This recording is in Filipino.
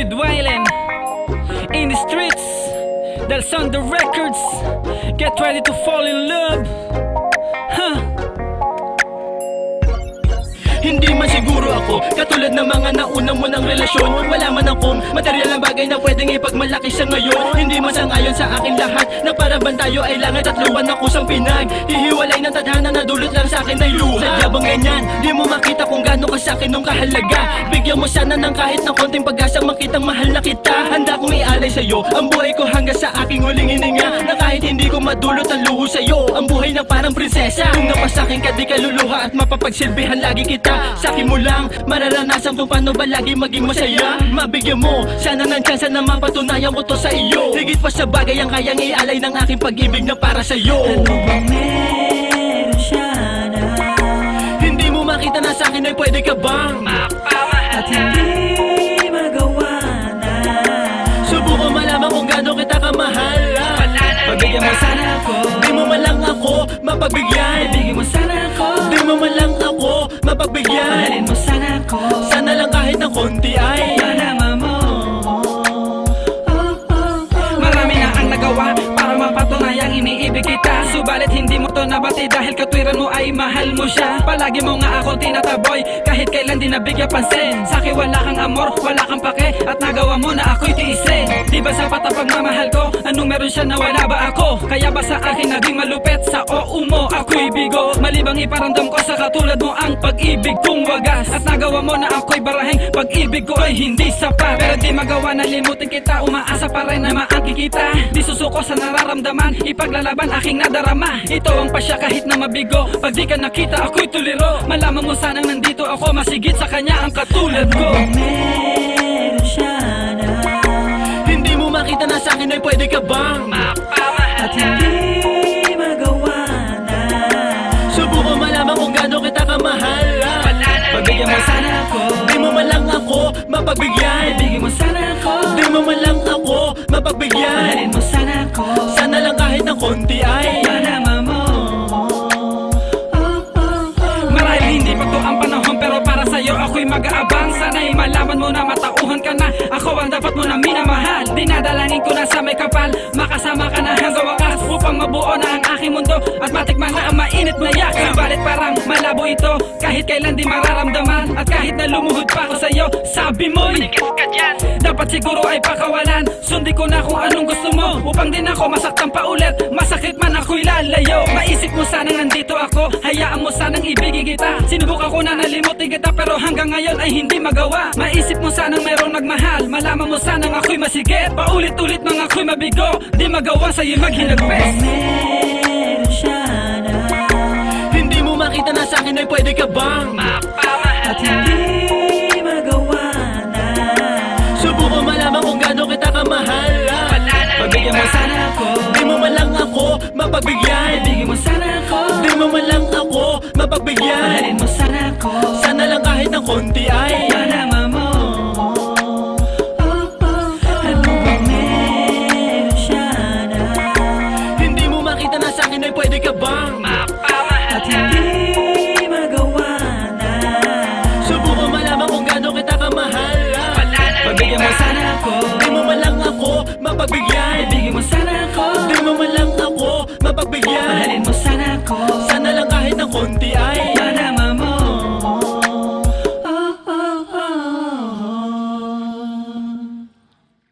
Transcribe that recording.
with Wylan in the streets, that's on the records. Get ready to fall in love, huh? Hindi man siguro ako katulad ng mga nauna mo ng relasyon. Wala man akong material na bagay na pwedeng ipagmalaki sa ngayon. Hindi man sangayon sa akin lahat na paraban tayo ay langit at lupa na kusang pinag hihiwalay ng tadhana na dulot lang sa akin ay luha. Sadya bang ganyan? Di mo makita kung gaano ka sa akin nung kahalaga. Bigyan mo sana ng kahit na konting pag-asa makitang mahal na kita. Handa kong ialay sa'yo ang buhay ko hanggang sa aking huling hininga. Na kahit hindi ko madulot ang luho sa'yo, ang buhay na parang prinsesa. Kung napasakin ka di ka luluha at mapapagsilbihan lagi kita. Sa akin mo lang mararanasan kung paano ba lagi maging masaya. Mabigyan mo sana ng tsansa na mapatunayan ko to sa iyo. Higit pa sa bagay ang kayang ialay ng aking pag-ibig na para sa'yo. Ano bang meron siya na hindi mo makita na sa akin ay pwede ka bang Mapamahal at hindi magawa na? Subukan malaman kung gaano kita kamahal. Pagbigyan mo sana ako, di mo man lang ako mapagbigyan. ibigin mo sana ako, Di mo man lang ako mapagbigyan. mahalin mo sana ako, Sana lang kahit ng konti ay madama mo. Marami na ang nagawa para mapatunayang iniibig kita. Subalit hindi mo to nabati dahil katwiran mo ay mahal mo siya. Palagi mo nga ako tinataboy kahit kailan di nabigyan pansin. Sa'kin wala kang amor, wala kang pake at nagawa mo na ako'y tiisin. Di ba sapat ang pagmamahal ko? Anong meron siya na wala ba ako? Kaya ba sa akin naging malupet? Sa oo mo ako'y bigo. Malibang iparamdam ko sa katulad mo ang pag-ibig kong wagas. At nagawa mo na ako'y baraheng pag-ibig ko ay hindi sapat. Pero di magawa na limutin kita, umaasa pa rin na maangkin kita. Di susuko sa nararamdaman, ipaglalaban aking nadarama. Ito ang pasya kahit na mabigo, pag di ka nakita ako'y tuliro. Malaman mo sanang nandito ako, masigit sa kanya ang katulad ko. Meron siya na hindi mo makita na sa akin ay pwede ka bang Mapamahal at hindi magawa na? Subukan malaman kung gaano kita kamahal. Pagbigyan mo sana ako, Di mo man lang ako mapagbigyan. ibigin mo sana ako, Di mo man lang ako mapagbigyan. mahalin mo sana ako, Sana lang kahit ng konti ay madama mo. Marahil hindi pa to ang panahon pero para sa'yo ako'y mag-aabang. Sana'y malaman mo na matauhan ka na, ako ang dapat mo na minamahal. Dinadalangin ko na sa may kapal, makasama ka na hanggang wakas, upang mabuo na ang aking mundo at matikman na ang mainit na yakap. Subalit parang malabo ito, kahit kailan di mararamdaman. At kahit na lumuhod pa ako sa'yo, sabi mo'y dapat siguro ay pakawalan. Sundi ko na kung anong gusto mo, upang din ako masaktan pa ulit. Masakit man ako'y lalayo. Maisip mo sanang nandito ako, hayaan mo sanang ibigin kita. Sinubukan ko na nalimutin kita pero hanggang ngayon ay hindi magawa. Maisip mo sanang mayroong nagmahal, malaman mo sanang ako'y masigit. Paulit-ulit mga ako'y mabigo, di magawa sa'yo'y maghinagpes. Meron siya na hindi mo makita na sa akin ay pwede ka bang Mapamahal at hindi magawa na? Subukan malaman kung gaano kita kamahal. Pagbigyan mo sana ako, Di mo man lang ako mapagbigyan. ibigin mo sana ako, Di mo man lang ako mapagbigyan. mahalin mo sana ako, Sana lang kahit ng konti ay madama